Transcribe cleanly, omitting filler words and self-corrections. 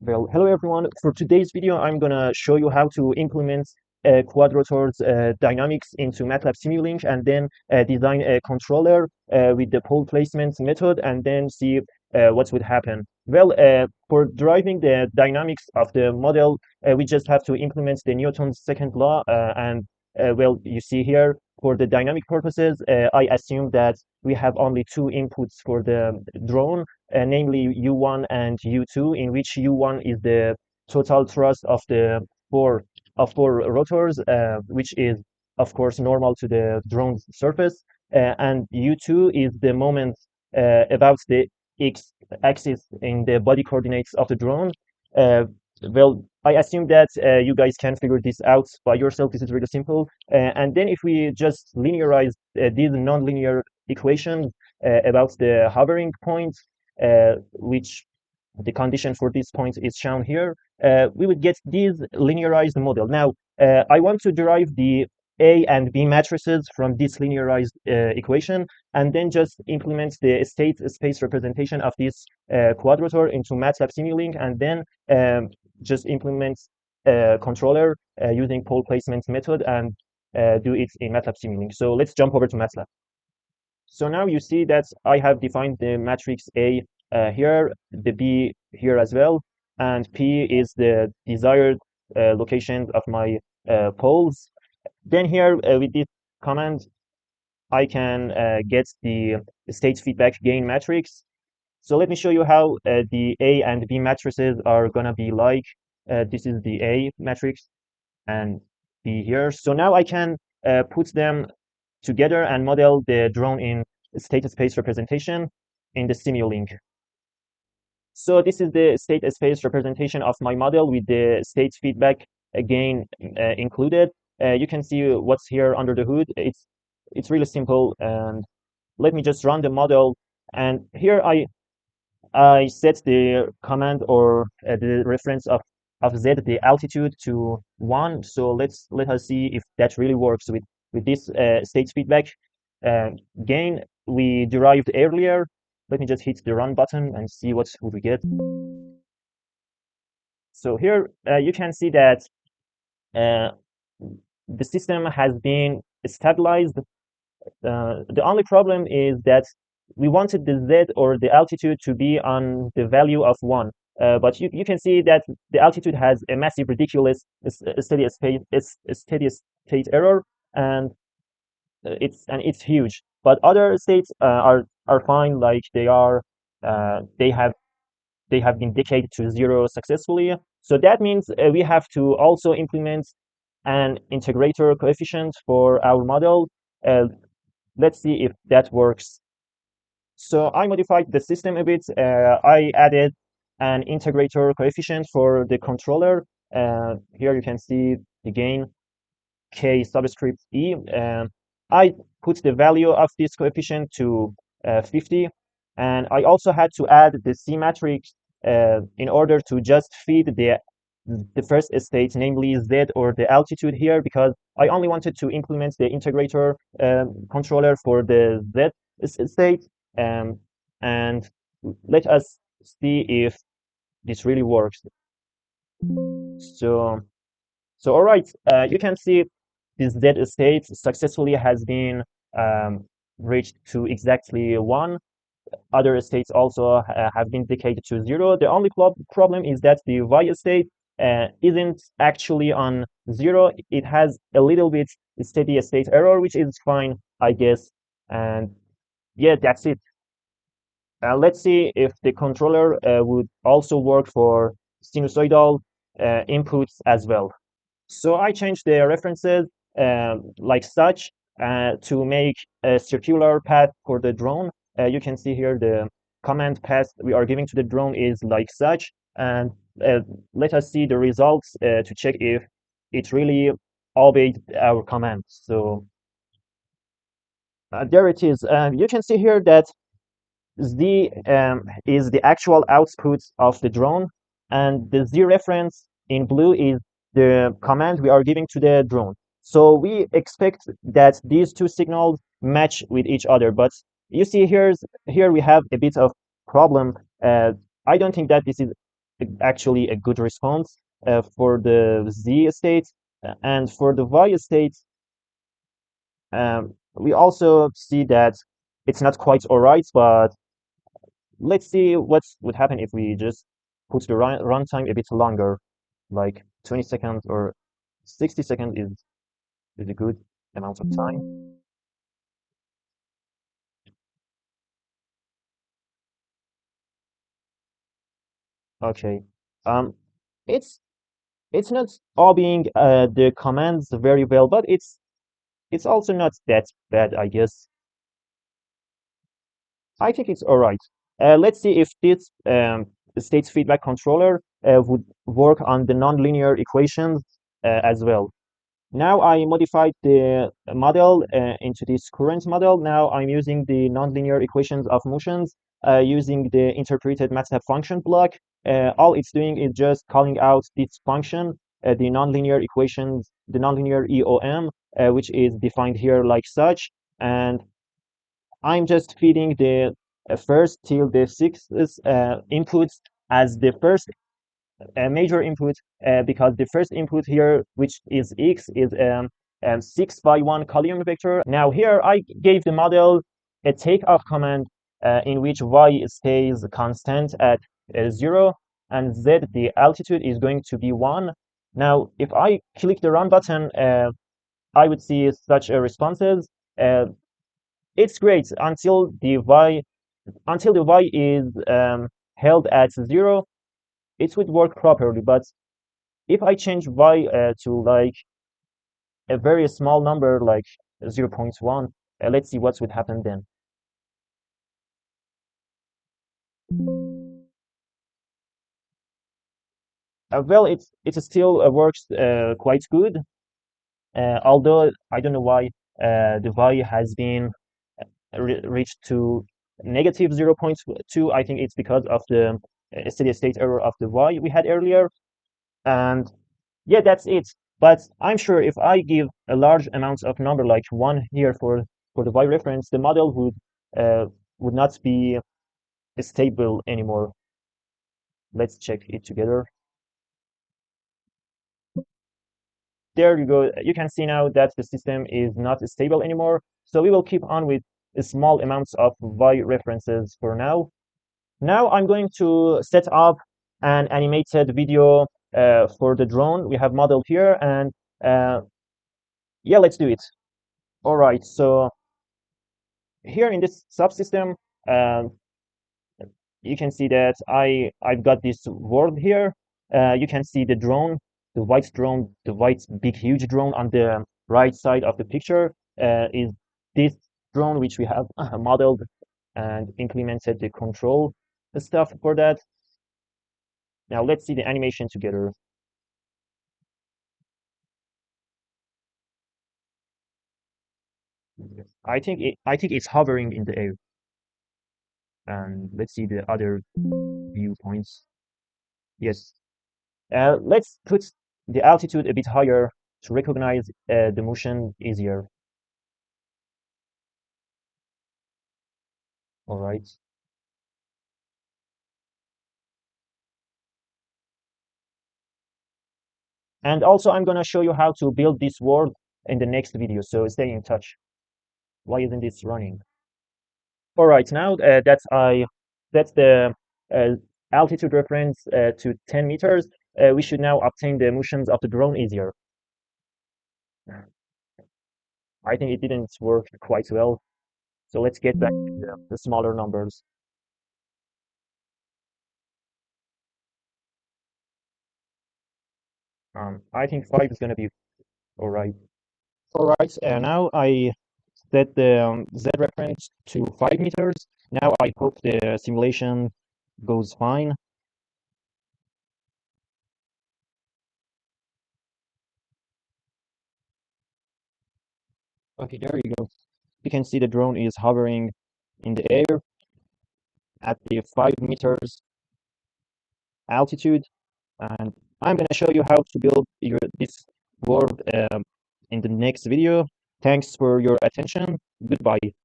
Well, hello everyone. For today's video, I'm gonna show you how to implement Quadrotor's dynamics into MATLAB Simulink and then design a controller with the pole placement method and then see what would happen. Well, for driving the dynamics of the model, we just have to implement the Newton's second law. Well, you see here, for the dynamic purposes, I assume that we have only two inputs for the drone, namely U1 and U2, in which U1 is the total thrust of the four rotors, which is of course normal to the drone's surface, and U2 is the moment about the x-axis in the body coordinates of the drone. Uh, well, I assume that you guys can figure this out by yourself. This is really simple. And then if we just linearize these nonlinear equations about the hovering point, which the condition for this point is shown here, we would get this linearized model. Now, I want to derive the A and B matrices from this linearized equation, and then just implement the state space representation of this quadrotor into MATLAB Simulink, and then just implement a controller using pole placement method and do it in MATLAB Simulink. So let's jump over to MATLAB. So now you see that I have defined the matrix A here, the B here as well, and P is the desired location of my poles. Then here with this command, I can get the state feedback gain matrix. So let me show you how the A and B matrices are gonna be like. This is the A matrix and B here. So now I can put them together and model the drone in state space representation in the Simulink. So this is the state space representation of my model with the state feedback again included. You can see what's here under the hood. It's really simple, and let me just run the model. And here I set the command or the reference of z, the altitude, to 1. So let us see if that really works with this state feedback gain we derived earlier. Let me just hit the run button and see what we get. So here you can see that the system has been stabilized. The only problem is that we wanted the z or the altitude to be on the value of 1. But you can see that the altitude has a massive, ridiculous steady state error, and it's huge. But other states are fine, like they have been decayed to 0 successfully. So that means we have to also implement an integrator coefficient for our model. Let's see if that works. So I modified the system a bit. I added an integrator coefficient for the controller. Here you can see the gain k subscript e. I put the value of this coefficient to 50, and I also had to add the C matrix in order to just feed the first state, namely z or the altitude here, because I only wanted to implement the integrator controller for the z state. And let us see if this really works. So all right, you can see this z state successfully has been reached to exactly 1. Other states also have been decayed to 0. The only problem is that the y state isn't actually on 0. It has a little bit steady state error, which is fine, I guess. And yeah, that's it. Let's see if the controller would also work for sinusoidal inputs as well. So I changed the references like such to make a circular path for the drone. You can see here the command path we are giving to the drone is like such. And let us see the results to check if it really obeyed our command. So there it is. You can see here that Z is the actual output of the drone, and the Z reference in blue is the command we are giving to the drone. So we expect that these two signals match with each other, but you see here we have a bit of problem. I don't think that this is actually a good response for the Z state. And for the Y state, we also see that it's not quite all right, but let's see what would happen if we just put the runtime a bit longer, like 20 seconds or 60 seconds is a good amount of time. Okay. Um, it's it's not obeying the commands very well, but it's also not that bad, I guess. I think it's all right. Let's see if this state feedback controller would work on the nonlinear equations as well. Now I modified the model into this current model. Now I'm using the nonlinear equations of motions using the interpreted MATLAB function block. All it's doing is just calling out this function, the nonlinear equations, the nonlinear EOM, which is defined here like such. And I'm just feeding the first till the sixth inputs as the first major input because the first input here, which is x, is 6 by 1 column vector. Now here I gave the model a takeoff command in which y stays constant at 0 and z, the altitude, is going to be 1. Now if I click the run button, I would see such responses. It's great until the y is held at 0. It would work properly, but if I change y to like a very small number, like 0.1, let's see what would happen then. Well, it still works quite good, although I don't know why the y has been reached to negative 0.2. I think it's because of the steady state error of the y we had earlier. And yeah, that's it. But I'm sure if I give a large amount of number like 1 here for the y reference, the model would not be stable anymore. Let's check it together. There you go. You can see now that the system is not stable anymore. So we will keep on with small amounts of y references for now. Now I'm going to set up an animated video for the drone we have modeled here, and yeah, let's do it. All right, so here in this subsystem, um, you can see that I've got this world here. You can see the drone, the white big huge drone on the right side of the picture is this drone which we have modeled and implemented the control stuff for that. Now let's see the animation together. I think it's hovering in the air. And let's see the other viewpoints. Yes. Let's put the altitude a bit higher to recognize the motion easier. All right. And also, I'm going to show you how to build this world in the next video, so stay in touch. Why isn't this running? All right, now that's the uh, altitude reference to 10 meters. We should now obtain the motions of the drone easier. I think it didn't work quite well, so let's get back to the smaller numbers. I think 5 is going to be all right. All right, now I set the Z reference to 5 meters. Now I hope the simulation goes fine. Okay, there you go. You can see the drone is hovering in the air at the 5 meters altitude. And I'm going to show you how to build this world in the next video. Thanks for your attention. Goodbye.